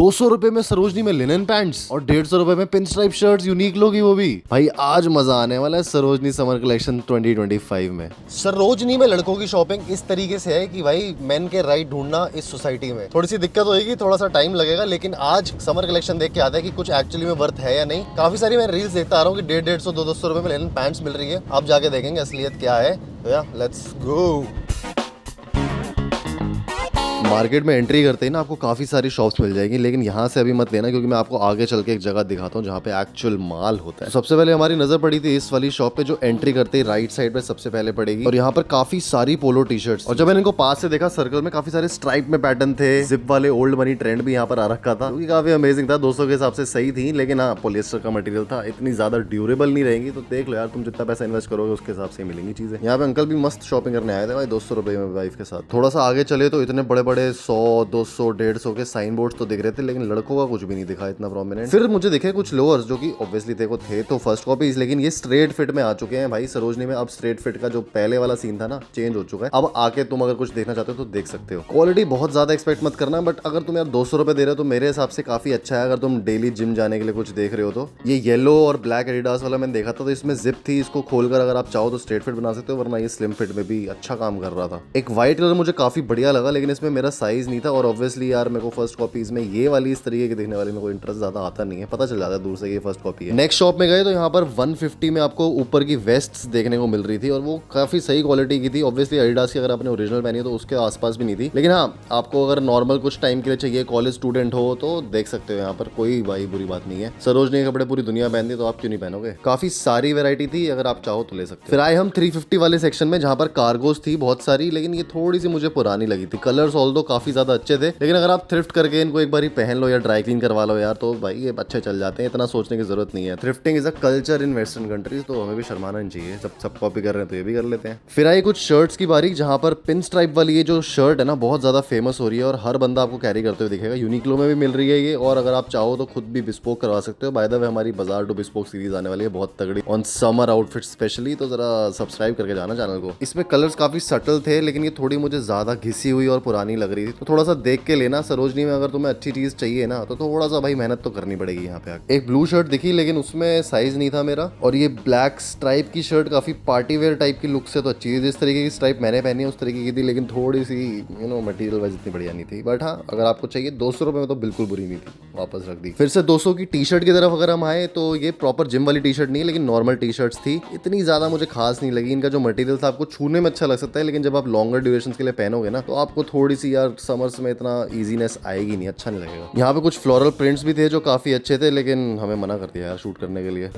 200 रुपए में सरोजनी में लिनन पैंट्स और 150 रुपए में पिन स्ट्राइप शर्ट्स, यूनिक लोग वो भी। भाई आज मजा आने वाला है सरोजनी समर कलेक्शन 2025 में। सरोजनी में लड़कों की शॉपिंग इस तरीके से है कि भाई मेन के राइट ढूंढना इस सोसाइटी में थोड़ी सी दिक्कत होगी, थोड़ा सा टाइम लगेगा, लेकिन आज समर कलेक्शन देख के आता है कि कुछ एक्चुअली में वर्थ है या नहीं। काफी सारी मैं रील्स देखता आ रहा हूँ कि 150, 200 रुपए में लिनन पैंट्स मिल रही है। आप जाके देखेंगे असलियत क्या है। Let's go. मार्केट में एंट्री करते ही ना आपको काफी सारी शॉप्स मिल जाएगी, लेकिन यहाँ से अभी मत लेना क्योंकि मैं आपको आगे चल के एक जगह दिखाता हूँ जहाँ पे एक्चुअल माल होता है। तो सबसे पहले हमारी नजर पड़ी थी इस वाली शॉप पे जो एंट्री करते ही राइट साइड पे सबसे पहले पड़ेगी, और यहाँ पर काफी सारी पोलो टी शर्ट्स। और जब मैंने इनको पास से देखा सर्कल में काफी सारे स्ट्राइप में पैटर्न थे, जिप वाले ओल्ड मनी ट्रेंड भी यहाँ पर आ रखा था, क्योंकि काफी अमेजिंग था। 200 के हिसाब से सही थी, लेकिन हाँ पॉलिएस्टर का मटेरियल था, इतनी ज्यादा ड्यूरेबल नहीं रहेंगी। तो देख लो यार, तुम जितना पैसा इन्वेस्ट करोगे उसके हिसाब से मिलेंगी चीजें। यहाँ पे अंकल भी मस्त शॉपिंग करने आए थे भाई 200 रुपए में वाइफ के साथ। थोड़ा सा आगे चले तो इतने बड़े बड़े 100, 200, 150 के साइन बोर्ड्स तो दिख रहे थे, लेकिन लड़कों का कुछ भी नहीं दिखा इतना प्रोमिनेंट। फिर मुझे दिखे कुछ लोअर्स जो कि ऑब्वियसली देखो थे तो फर्स्ट कॉपीज, लेकिन ये स्ट्रेट फिट में आ चुके हैं भाई सरोजनी में। अब स्ट्रेट फिट का जो पहले वाला सीन था ना, चेंज हो चुका है। अब आके तुम अगर कुछ देखना चाहते हो तो देख सकते हो। क्वालिटी बहुत ज्यादा एक्सपेक्ट मत करना, बट अगर तुम यार 200 रुपए दे रहे हो तो मेरे हिसाब से काफी अच्छा है। अगर तुम डेली जिम जाने के लिए कुछ देख रहे हो तो ये येलो और ब्लैक एडिडास वाला मैंने देखा था, तो इसमें जिप थी, इसको खोलकर अगर आप चाहो तो स्ट्रेट फिट बना सकते हो, वरना ये स्लिम फिट में भी अच्छा काम कर रहा था। एक व्हाइट कलर मुझे काफी बढ़िया लगा, लेकिन इसमें मेरा साइज नहीं था, और ऑब्वियसली यार मेरे को फर्स्ट कॉपीज में ये वाली इस तरीके की देखने वाली में कोई इंटरेस्ट ज्यादा आता नहीं है, पता चल जाता है दूर से ये फर्स्ट कॉपी है। नेक्स्ट शॉप में गए तो यहाँ पर 150 में आपको ऊपर की वेस्ट्स देखने को मिल रही थी, और वो काफी सही क्वालिटी की थी। ऑब्वियसली एडिडास की अगर आपने ओरिजिनल पहनी है तो उसके आसपास भी नहीं थी, लेकिन हाँ आपको अगर नॉर्मल कुछ टाइम के लिए चाहिए, कॉलेज स्टूडेंट हो तो देख सकते हो, यहाँ पर कोई भाई बुरी बात नहीं है। सरोजनी के कपड़े पूरी दुनिया पहनती है तो आप क्यों नहीं पहनोगे। काफी सारी वेरायटी थी, अगर आप चाहो तो ले सकते हो। फिर आए हम 350 वाले सेक्शन में जहाँ पर कार्गोस थी बहुत सारी, लेकिन ये थोड़ी सी मुझे पुरानी लगी थी। कलर्स ऑल्दो काफी ज्यादा अच्छे थे, लेकिन अगर आप थ्रिफ्ट करके इनको एक बार ही पहन लो या ड्राई क्लीन करवा लो यार, तो भाई ये अच्छे चल जाते हैं, इतना सोचने की जरूरत नहीं है। Thrifting is a culture in western countries, तो हमें भी शर्माना नहीं चाहिए। सब कॉपी कर रहे हैं तो ये भी कर लेते हैं। फिर आई कुछ शर्ट्स की बारी, जहां पर पिन स्ट्राइप वाली ये जो शर्ट है ना बहुत ज्यादा फेमस हो रही है और हर बंदा आपको कैरी करते हुए दिखेगा। यूनिक्लो में भी मिल रही है ये, और अगर आप चाहो तो खुद भी बिस्पोक करवा सकते हो। बाय द वे हमारी बाजार टू बिस्पोक सीरीज आने वाली है बहुत तगड़ी ऑन समर आउटफिट स्पेशली, तो जरा सब्सक्राइब करके जाना चैनल को। इसमें कलर्स काफी सटल थे, लेकिन ये थोड़ी मुझे ज्यादा घिसी हुई और पुरानी लग रही थी, तो थोड़ा सा देख के लेना। सरोजनी में अगर तुम्हें अच्छी चीज चाहिए ना तो थोड़ा सा भाई मेहनत तो करनी पड़ेगी यहाँ पे आके। एक ब्लू शर्ट दिखी, लेकिन उसमें साइज नहीं था मेरा, और ये ब्लैक स्ट्राइप की शर्ट काफी पार्टी वेयर टाइप की लुक से तो अच्छी थी। जिस तरीके की स्ट्राइप मैंने पहनी है उस तरीके की थी, लेकिन थोड़ी सी मटेरियल वाइज इतनी बढ़िया नहीं थी। बट हाँ अगर आपको चाहिए 200 रुपए में तो बिल्कुल बुरी नहीं थी, वापस रख दी। फिर से 200 की टी शर्ट की तरफ अगर हम आए तो ये प्रॉपर जिम वाली टी शर्ट नहीं है, लेकिन नॉर्मल टी शर्ट्स थी। इतनी ज्यादा मुझे खास नहीं लगी। इनका जो मटेरियल था आपको छूने में अच्छा लग सकता है, लेकिन जब आप लॉन्गर ड्यूरेशन के लिए पहनोगे ना तो आपको थोड़ी सी यार समर्स में इतना ईजीनेस आएगी नहीं, अच्छा नहीं लगेगा। यहाँ पे कुछ फ्लोरल प्रिंट्स भी थे जो काफी अच्छे थे, लेकिन हमें मना कर दिया यार शूट करने के लिए।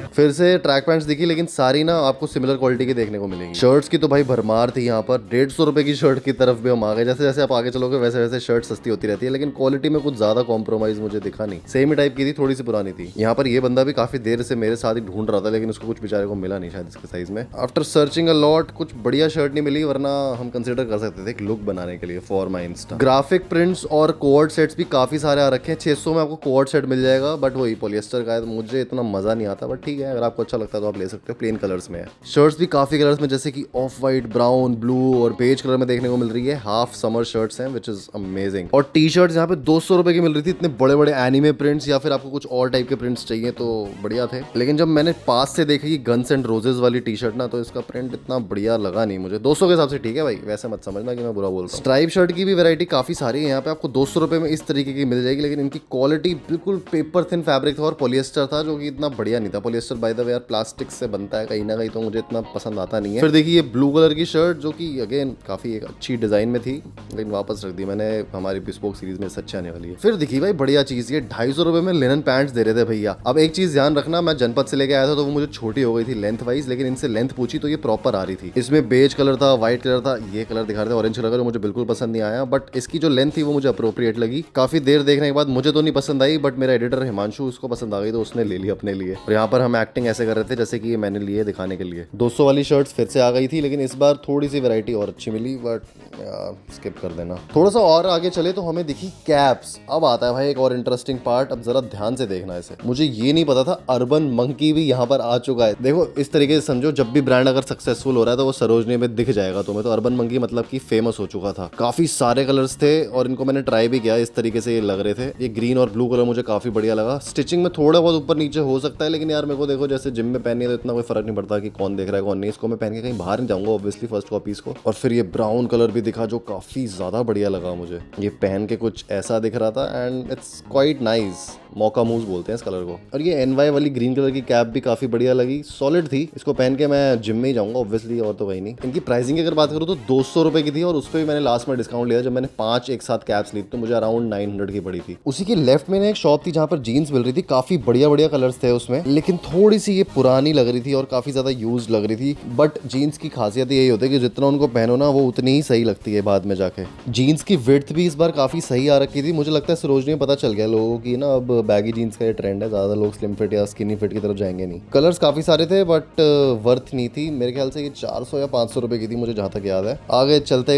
फिर से ट्रैक पैंट्स दिखी, लेकिन सारी ना आपको सिमिलर क्वालिटी की देखने को मिलेंगी। शर्ट्स की तो भाई भरमार थी यहाँ पर। 150 रुपए की शर्ट की तरफ भी हम आ गए। जैसे जैसे आप आगे चलोगे वैसे वैसे शर्ट सस्ती होती रहती है, लेकिन क्वालिटी में कुछ ज्यादा कॉम्प्रोमाइज मुझे दिखा नहीं। सेम ही टाइप की थी, थोड़ी सी पुरानी थी। यहाँ पर ये बंदा भी काफी देर से मेरे साथ ही ढूंढ रहा था, लेकिन उसको कुछ बेचारे को मिला नहीं शायद इसके साइज में। आफ्टर सर्चिंग अ लॉट कुछ बढ़िया शर्ट नहीं मिली, वरना हम कंसिडर कर सकते थे एक लुक बनाने के लिए for my Insta. Graphic prints और कोड सेट्स भी काफी सारे आ रखे हैं। 600 में आपको कोड सेट मिल जाएगा, बट वही पॉलिएस्टर का है, तो मुझे इतना मजा नहीं आता, बट ठीक है अगर आपको अच्छा लगता है तो आप ले सकते हो। प्लेन कलर्स में है। शर्ट्स भी काफी कलर्स में, जैसे कि ऑफ व्हाइट, ब्राउन, ब्लू और बेज कलर में देखने को मिल रही है। हाफ समर शर्ट्स हैं विच इज अमेजिंग। और टी शर्ट्स यहाँ पे 200 रुपए की मिल रही थी। इतने बड़े बड़े एनिमे प्रिंट्स या फिर आपको कुछ और टाइप के प्रिंट्स चाहिए तो बढ़िया थे, लेकिन जब मैंने पास से देखी गन्स एंड रोजेस वाली टी शर्ट ना, तो इसका प्रिंट इतना बढ़िया लगा नहीं मुझे। 200 के हिसाब से ठीक है भाई, वैसे मत समझना कि मैं बुरा बोल रहा हूँ। स्ट्राइप शर्ट की भी वैरायटी काफी सारी है यहाँ पे, आपको 200 रुपए में इस तरीके की मिल जाएगी, लेकिन इनकी क्वालिटी बिल्कुल पेपर थिन फैब्रिक था और पॉलिएस्टर था, जो कि इतना बढ़िया नहीं था। पॉलिएस्टर बाय द वे यार प्लास्टिक से बनता है कहीं ना कहीं, तो मुझे इतना पसंद आता नहीं है। फिर देखिए ये ब्लू कलर की शर्ट, जो कि अगेन काफी एक अच्छी डिजाइन में थी, लेकिन वापस रख दी मैंने। हमारी बिस्पोक सीरीज में सच्ची आने वाली है। फिर देखिए भाई बढ़िया चीज, ये 250 रुपए में लिनन पैंट्स दे रहे थे भैया। अब एक चीज ध्यान रखना, मैं जनपद से लेके आया था तो वो मुझे छोटी हो गई थी लेंथ वाइज, लेकिन इनसे लेंथ पूछी तो ये प्रॉपर आ रही थी। इसमें बेज कलर था, व्हाइट कलर था, ये कलर दिखा रहे थे ऑरेंज कलर, मुझे बिल्कुल पसंद नहीं आया, बट इसकी जो लेंथ थी वो मुझे अप्रोप्रिएट लगी। काफी देर देखने के बाद मुझे तो नहीं पसंद आई, बट मेरा एडिटर हिमांशु उसको पसंद आ गई तो उसने ले ली अपने लिए। और यहाँ पर हम एक्टिंग ऐसे कर रहे थे जैसे कि ये मैंने लिए दिखाने के लिए। 200 वाली शर्ट्स फिर से आ गई थी, लेकिन इस बार थोड़ी सी वैरायटी और अच्छी मिली, बट स्किप कर देना। थोड़ा सा और आगे चले तो हमें दिखी कैप्स। अब आता है भाई एक और इंटरेस्टिंग पार्ट, अब जरा ध्यान से देखना इसे। मुझे ये नहीं पता था अर्बन मंकी भी यहाँ पर आ चुका है। देखो इस तरीके से समझो, जब भी ब्रांड अगर सक्सेसफुल हो रहा है तो वो सरोजनी में दिख जाएगा तुम्हें। तो अर्बन मंकी मतलब कि फेमस हो चुका चुका था। काफी सारे कलर्स थे और इनको मैंने ट्राई भी किया, इस तरीके से ये लग रहे थे। ये ग्रीन और ब्लू कलर मुझे काफी बढ़िया लगा। स्टिचिंग में थोड़ा बहुत ऊपर नीचे हो सकता है, लेकिन यार मेरे को देखो जैसे जिम में पहनी है तो इतना कोई फर्क नहीं पड़ता कि कौन देख रहा है कौन नहीं। इसको मैं पहन के कहीं बाहर नहीं जाऊंगा ऑब्वियसली फर्स्ट कॉपीज को। और फिर ये ब्राउन कलर भी दिखा जो काफी ज्यादा बढ़िया लगा मुझे। ये पहन के कुछ ऐसा दिख रहा था एंड इट्स क्वाइट नाइस। मौका मूव बोलते हैं इस कलर को। और ये NY वाली ग्रीन कलर की कैप भी काफी बढ़िया लगी, सॉलिड थी। इसको पहन के मैं जिम में ही जाऊंगा ऑब्वियसली, और तो कहीं नहीं। इनकी प्राइसिंग की अगर बात करूँ तो 200 रुपए की थी और उस पर भी मैंने लास्ट में डिस्काउंट लिया। जब मैंने 5 एक साथ कैप्स ली तो मुझे अराउंड 900 की पड़ी थी। उसी के लेफ्ट में एक शॉप थी जहाँ पर जीन्स मिल रही थी, काफी बढ़िया बढ़िया कलर्स थे उसमें, लेकिन थोड़ी सी ये पुरानी लग रही थी और काफी ज्यादा यूज लग रही थी। बट जीन्स की खासियत यही होती है कि जितना उनको पहनो ना वो उतनी ही सही लगती है बाद में जाके। जीन्स की विड्थ भी इस बार काफी सही आ रखी थी। मुझे लगता है सरोजनी में पता चल गया लोगों की ना अब बैगी जीन्स का ट्रेंड है, ज्यादा लोग स्लिम फिट या स्किनी फिट की तरफ जाएंगे नहीं। कलर्स काफी सारे थे बट वर्थ नहीं थी। मेरे ख्याल से ये 400 या 500 रुपए की थी मुझे जहां तक याद है। आगे चलते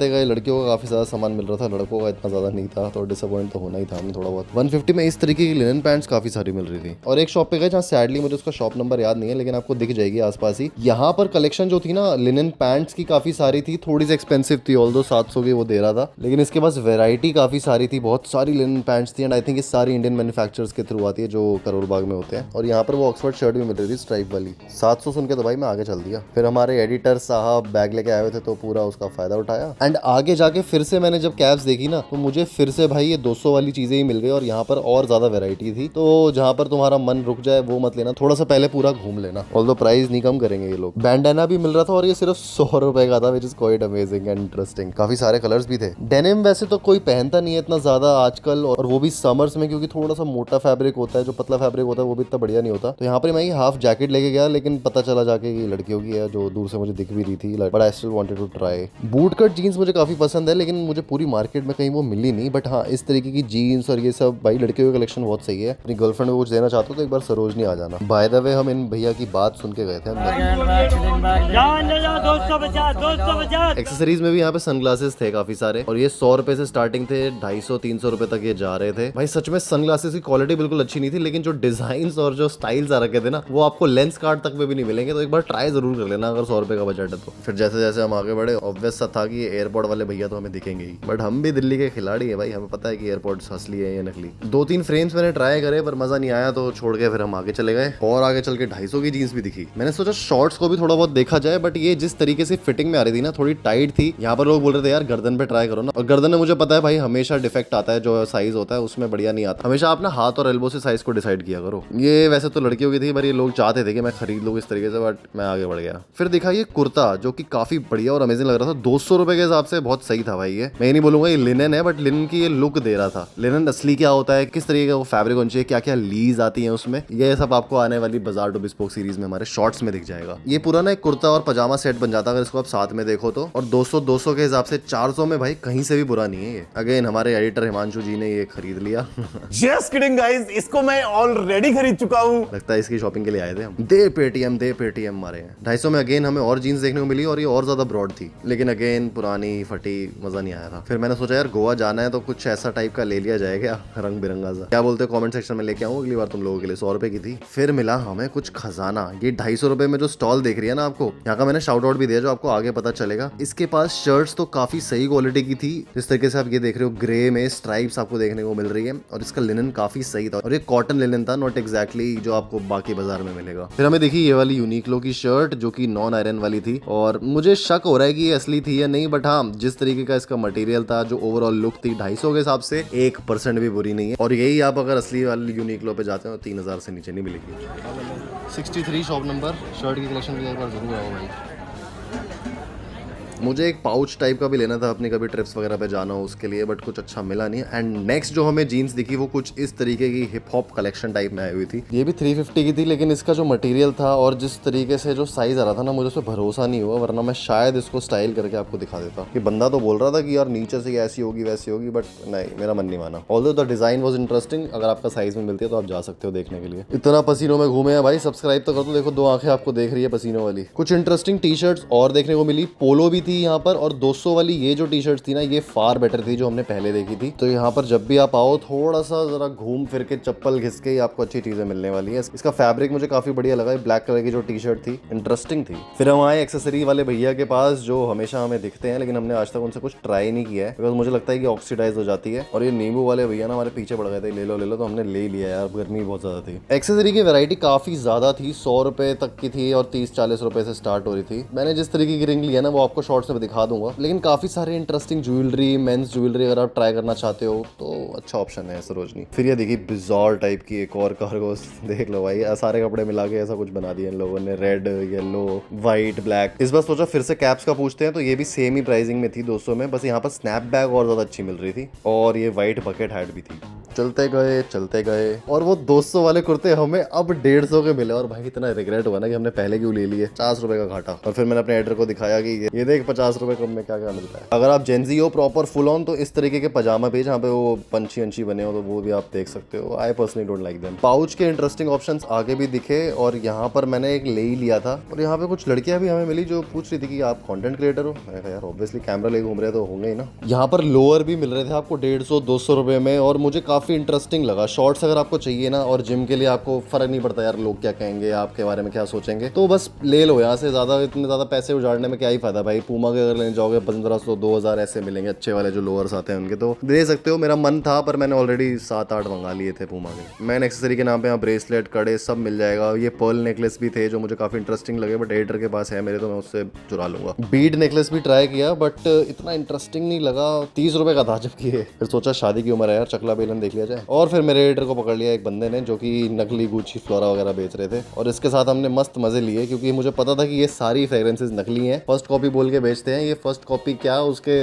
गए लड़कियों का काफी ज्यादा सामान मिल रहा था, लड़कों का इतना ज्यादा नहीं था, तो डिसअपॉइंट तो होना ही था हमें थोड़ा बहुत। 150 में इस तरीके की लिनन पैंट्स काफी सारी मिल रही थी। और एक शॉप पे गए जहाँ सैडली मुझे उसका शॉप नंबर याद नहीं है, लेकिन आपको दिख जाएगी आसपास ही। यहाँ पर कलेक्शन जो थी ना लिनन पैंट्स की काफी सारी थी, थोड़ी सी एक्सपेंसिव थी, ऑल्दो 700 की वो दे रहा था, लेकिन इसके पास वेराइटी काफी सारी थी। बहुत सारी लिनन पैंट्स थी एंड आई थिंक ये सारी इंडियन मैन्युफैक्चरर्स के थ्रू आती है जो करोड़ बाग में होते हैं। और यहाँ पर वो ऑक्सफोर्ड शर्ट भी मिल रही थी स्ट्राइप वाली। 700 सुन के तो भाई मैं आगे चल दिया। फिर हमारे एडिटर साहब बैग लेके आए हुए थे तो पूरा उसका फायदा उठाया। एंड आगे जाके फिर से मैंने जब कैप्स देखी ना तो मुझे फिर से भाई ये 200 वाली चीजें ही मिल गई और यहाँ पर और ज्यादा वेराइटी थी। तो जहाँ पर तुम्हारा मन रुक जाए वो मत लेना, थोड़ा सा पहले पूरा घूम लेना। ऑल्दो प्राइस नहीं कम करेंगे ये लोग। बैंडाना भी मिल रहा था और ये सिर्फ 100 रुपए का था, which is quite amazing and interesting. काफी सारे कलर्स भी थे। डेनिम वैसे तो कोई पहनता नहीं है इतना ज्यादा आजकल, और वो भी समर्स में, क्योंकि थोड़ा सा मोटा फैब्रिक होता है। जो पतला फैब्रिक होता है वो भी इतना बढ़िया नहीं होता। तो यहाँ पर मैं ये हाफ जैकेट लेके गया, लेकिन पता चला जाके कि लड़कियों की है जो दूर से मुझे दिख भी रही थी, but I still wanted to try. Boot cut jeans मुझे काफी पसंद है, लेकिन मुझे पूरी मार्केट में कहीं वो मिली नहीं। बट हाँ, इस तरीके की जीन्स और ये सब भाई लड़कियों की कलेक्शन बहुत सही है। अपनी गर्लफ्रेंड को कुछ देना चाहते हो तो एक बार सरोजनी आ जाना। बाय द वे हम इन भैया की बात सुन के गए थे अंदर। एक्सेसरीज में भी यहाँ पे सनग्लासेस थे काफी सारे, और ये 100 रुपए से स्टार्टिंग थे, 250-300 रुपए तक ये जा रहे थे। भाई सच में सनग्लासेस की क्वालिटी बिल्कुल अच्छी नहीं थी, लेकिन जो डिजाइन और जो स्टाइल्स आ रखे थे ना वो आपको लेंस कार्ड तक में भी नहीं मिलेंगे। तो एक बार ट्राई जरूर कर लेना अगर 100 रुपए का बजट है तो। फिर जैसे जैसे हम आगे बढ़े ऑब्वियस सा था कि एयरपोर्ट वाले भैया तो हमें दिखेंगे ही, बट हम भी दिल्ली के खिलाड़ी है भाई, हमें पता है कि एयरपोर्ट असली है या नकली। 2-3 फ्रेम्स मैंने ट्राई करे पर मजा नहीं आया तो छोड़ के फिर हम आगे चले गए। और आगे चल के 250 की जीन्स भी दिखी। मैंने सोचा शॉर्ट्स को भी थोड़ा बहुत देखा जाए, बट ये जिस तरीके से फिटिंग में आ रही थी ना थोड़ी टाइट थी। यहाँ पर लोग बोल रहे थे यार गर्दन पे ट्राई करो ना, और गर्दन में मुझे पता है भाई हमेशा डिफेक्ट आता है, जो साइज होता है उसमें बढ़िया नहीं आता। हमेशा आप ना हाथ और एल्बो से साइज को डिसाइड किया करो। ये वैसे तो लड़कियों की थी पर ये लोग चाहते थे कि मैं खरीद लूँ इस तरीके से, बट मैं आगे बढ़ गया। फिर दिखा ये कुर्ता जो कि काफी बढ़िया और अमेजिंग लग रहा था। 200 रुपए के हिसाब से बहुत सही था भाई। ये मैं नहीं बोलूंगा ये लिनन है, बट लिनन की ये लुक दे रहा था। लिनन असली क्या होता है, किस तरीके का वो फैब्रिक होना चाहिए, क्या क्या लीज आती है उसमें, ये सब आपको आने वाली बाजार टू बिस्पोक सीरीज में हमारे शॉर्ट्स में दिख जाएगा। ये पूरा ना एक कुर्ता और पजामा सेट बन जाता है अगर इसको आप साथ में देखो तो। और 200 के हिसाब से 400 में भाई कहीं से भी बुरा नहीं है ये। अगेन हमारे एडिटर हिमांशु जी ने ये खरीद लिया। जस्ट किडिंग गाइस, इसको मैं ऑलरेडी खरीद चुका हूँ। लगता है इसकी शॉपिंग के लिए आए थे हम। दे पेटीएम मारे हैं। 250 में अगेन हमें और जीन्स देखने को मिली और ये और ज्यादा ब्रॉड थी, लेकिन अगेन पुरानी फटी, मजा नहीं आया था। फिर मैंने सोचा यार गोवा जाना है तो कुछ ऐसा टाइप का ले लिया जाए क्या, रंग बिरंगा सा। क्या बोलते हो कमेंट सेक्शन में, लेके आऊँ अगली बार तुम लोगों के लिए। 100 रुपए की थी। फिर मिला हमें कुछ खजाना। ये 250 रुपए में जो स्टॉल देख रही है ना आपको, यहाँ का मैंने शाउट आउट भी दिया जो आपको आगे पता चलेगा। इसके पास शर्ट्स तो काफी सही क्वालिटी की थी, जिस तरीके से आप ये देख रहे हो ग्रे में स्ट्राइप्स आपको देखने को मिल रही है, और इसका लिनन काफी सही था और ये कॉटन लिनन था, नॉट एग्जैक्टली जो आपको बाकी बाजार में मिलेगा। फिर हमें देखी ये वाली यूनिक्लो की शर्ट जो कि नॉन आयरन वाली थी, और मुझे शक हो रहा है कि ये असली थी या नहीं, बट हाँ जिस तरीके का इसका मटेरियल था, जो ओवरऑल लुक थी 250 के हिसाब से 1% भी बुरी नहीं है। और यही आप अगर असली वाली यूनिक्लो पे जाते हो 3000 से नीचे नहीं मिलेगी। 63 शॉप नंबर। शर्ट की कलेक्शन भी एक बार जरूर आओ भाई। मुझे एक पाउच टाइप का भी लेना था अपनी कभी ट्रिप्स वगैरह पे जाना हो उसके लिए, बट कुछ अच्छा मिला नहीं। एंड नेक्स्ट जो हमें जीन्स दिखी वो कुछ इस तरीके की हिप हॉप कलेक्शन टाइप में आई हुई थी। ये भी 350 की थी, लेकिन इसका जो मटेरियल था और जिस तरीके से जो साइज आ रहा था ना, मुझे उस पर भरोसा नहीं हुआ, वरना मैं शायद इसको स्टाइल करके आपको दिखा देता। कि बंदा तो बोल रहा था कि यार नीचे से ऐसी होगी वैसी होगी, बट नहीं, मेरा मन नहीं माना। Although the design was interesting. अगर आपका साइज में मिलती है तो आप जा सकते हो देखने के लिए। इतना पसीनों में घूमे हैं भाई, सब्सक्राइब तो कर दो। देखो 2 आंखें आपको देख रही है पसीनों वाली। कुछ इंटरेस्टिंग टी शर्ट्स और देखने को मिली। पोलो भी थी यहाँ पर, और 200 वाली ये जो टी शर्ट थी ना, ये फार बेटर थी जो हमने पहले देखी थी। तो यहाँ पर जब भी आप आओ, थोड़ा सा जरा घूम फिर के चप्पल घिस के ही आपको अच्छी चीजें मिलने वाली है। इसका फैब्रिक मुझे काफी बढ़िया लगा, ब्लैक कलर की जो टी शर्ट थी इंटरेस्टिंग थी। फिर हम आए एक्सेसरी वाले भैया के पास जो हमेशा हमें दिखते हैं, लेकिन हमने आज तक उनसे कुछ ट्राई नहीं किया है, बिकॉज मुझे लगता है कि ऑक्सीडाइज हो जाती है। और ये नींबू वाले भैया ना हमारे पीछे पड़ गए थे, ले लो, तो हमने ले लिया यार, गर्मी बहुत ज्यादा थी। एक्सेसरी की वैरायटी काफी ज्यादा थी, 100 रुपए तक की थी और 30-40 रुपए से स्टार्ट हो रही थी। मैंने जिस तरीके की रिंग लिया ना वो आपको शॉर्ट्स में दिखा दूंगा, लेकिन काफी सारे इंटरेस्टिंग ज्वेलरी, मेंस ज्वेलरी अगर आप ट्राई करना चाहते हो तो अच्छा ऑप्शन है सरोजनी। फिर ये देखिए बिजॉर टाइप की एक और कार्गो, देख लो भाई, सारे कपड़े मिला के ऐसा कुछ बना दिया इन लोगों ने, रेड, येलो, व्हाइट, ब्लैक। इस बार सोचा फिर से कैप्स का पूछते हैं, तो ये भी सेम ही प्राइसिंग में थी 200 में, बस यहाँ पर स्नैप बैग और ज्यादा अच्छी मिल रही थी, और ये व्हाइट बकेट हैट भी थी। चलते गए और वो 200 वाले कुर्ते हमें अब 150 के मिले, और भाई इतना रिग्रेट हुआ ना कि हमने पहले क्यों ले लिए, 50 रुपए का घाटा। और फिर मैंने अपने एडिटर को दिखाया कि ये देख 50 रुपए कम में क्या क्या मिलता है। अगर आप जेंजी हो प्रॉपर फुल ऑन, तो इस तरीके के पजामा पेज जहाँ पे वो पंछी अंछी बने हो, तो वो भी आप देख सकते हो। I personally don't like them. Pouch के इंटरेस्टिंग ऑप्शंस आगे भी दिखे, और यहाँ पर मैंने एक ले ही लिया था, और यहाँ पे कुछ लड़कियां भी हमें मिली जो पूछ रही थी कि आप कंटेंट क्रिएटर हो। मैं कहा यार ऑब्वियसली कैमरा ले घूम रहे तो होंगे ही ना। यहाँ पर लोअर भी मिल रहे थे आपको 150-200 रुपए में, और मुझे काफी इंटरेस्टिंग लगा। शॉर्ट्स अगर आपको चाहिए ना, और जिम के लिए आपको फर्क नहीं पड़ता यार लोग क्या कहेंगे, आपके बारे में क्या सोचेंगे, तो बस ले लो यहाँ से। ज्यादा इतने ज्यादा पैसे उजाड़ने में क्या ही फायदा भाई। पूमा के अगर लेने जाओगे 1500-2000 ऐसे मिलेंगे, अच्छे वाले जो लोअर्स आते हैं उनके, तो दे सकते हो। मेरा मन था पर मैंने ऑलरेडी 7-8 मंगा लिए थे पूमा के। मैन एक्सेसरी के नाम पे यहाँ ब्रेसलेट, कड़े सब मिल जाएगा। ये पर्ल नेकलेस भी थे जो मुझे काफी इंटरेस्टिंग लगे, बट एडिटर के पास है मेरे, तो मैं उससे चुरा लूंगा। बीड नेकलेस भी ट्राई किया, बट इतना इंटरेस्टिंग नहीं लगा, 30 रुपए का था जबकि। फिर सोचा शादी की उम्र है यार, चकला बेलन देख लिया जाए। और फिर मेरे एडिटर को पकड़ लिया एक बंदे ने जो कि नकली गुच्ची फ्लोरा वगैरह बेच रहे थे, और इसके साथ हमने मस्त मजे लिए, क्योंकि मुझे पता था कि ये सारी फ्रेग्रेंसेस नकली हैं, फर्स्ट कॉपी बोल के बेचते हैं। ये फर्स्ट कॉपी क्या, उसके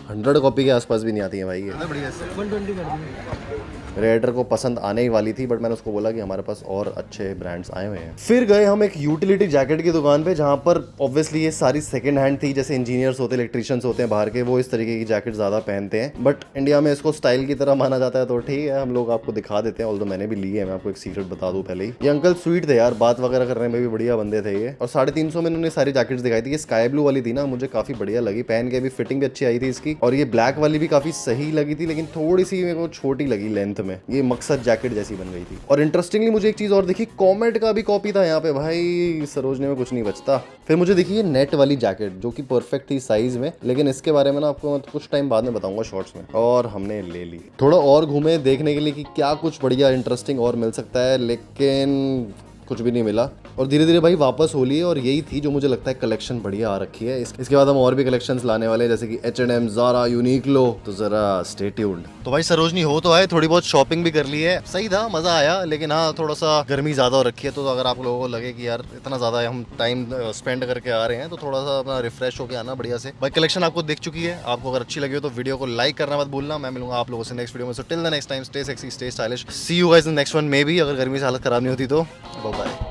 100 कॉपी के आसपास भी नहीं आती है भाई ये। 120 कर दिए। रेडर को पसंद आने ही वाली थी, बट मैंने उसको बोला कि हमारे पास और अच्छे ब्रांड्स आए हुए हैं। फिर गए हम एक यूटिलिटी जैकेट की दुकान पे, जहां पर ऑब्वियसली ये सारी सेकंड हैंड थी। जैसे इंजीनियर्स होते हैं, इलेक्ट्रिशियंस होते हैं बाहर के, वो इस तरीके की जैकेट ज्यादा पहनते हैं, बट इंडिया में इसको स्टाइल की तरह माना जाता है, तो ठीक है हम लोग आपको दिखा देते हैं। ऑल्दो मैंने भी ली है, मैं आपको एक सीक्रेट बता दूं पहले ही। ये अंकल स्वीट थे यार, बात वगैरह करने में भी बढ़िया बंदे थे ये, और 350 में इन्होंने सारी जैकेट्स दिखाई थी। ये स्काई ब्लू वाली थी ना, मुझे काफी बढ़िया लगी, पहन के भी फिटिंग भी अच्छी आई थी इसकी, और ये ब्लैक वाली भी काफी सही लगी थी, लेकिन थोड़ी सी मेरे को छोटी लगी लेंथ में, ये मकसद जैकेट जैसी बन गई थी। और इंटरेस्टिंगली मुझे एक चीज और दिखी, कॉमेट का भी कॉपी था यहाँ पे भाई, सरोजनी में कुछ नहीं बचता। फिर मुझे दिखी ये नेट वाली जैकेट जो कि परफेक्ट थी साइज में, लेकिन इसके बारे में ना आपको मैं कुछ टाइम बाद में बताऊंगा शॉर्ट्स में। और हमने ले ली। थोड़ा और घूमे देखने के लिए कि क्या कुछ बढ़िया इंटरेस्टिंग और मिल सकता है, लेकिन कुछ भी नहीं मिला। और धीरे धीरे भाई वापस हो लिए, और यही थी जो मुझे लगता है कलेक्शन बढ़िया आ रखी है। इसके बाद हम और भी कलेक्शंस लाने वाले हैं, जैसे कि H&M, ज़ारा, यूनिक्लो, तो जरा स्टे ट्यून्ड। तो भाई सरोजनी हो तो आए, थोड़ी बहुत शॉपिंग भी कर ली है, सही था, मजा आया, लेकिन हाँ थोड़ा सा गर्मी ज्यादा हो रखी है, तो अगर आप लोगों को लगे कि यार इतना ज्यादा हम टाइम स्पेंड करके आ रहे हैं, तो थोड़ा सा अपना रिफ्रेश होकर आना बढ़िया से। भाई कलेक्शन आपको दिख चुकी है, आपको अगर अच्छी लगी हो तो वीडियो को लाइक करना मत भूलना। मैं मिलूंगा आप लोगों से नेक्स्ट वीडियो में, so till the next time, stay sexy, stay stylish, see you guys in next one, maybe अगर गर्मी से हालत खराब नहीं होती तो। Bye bye.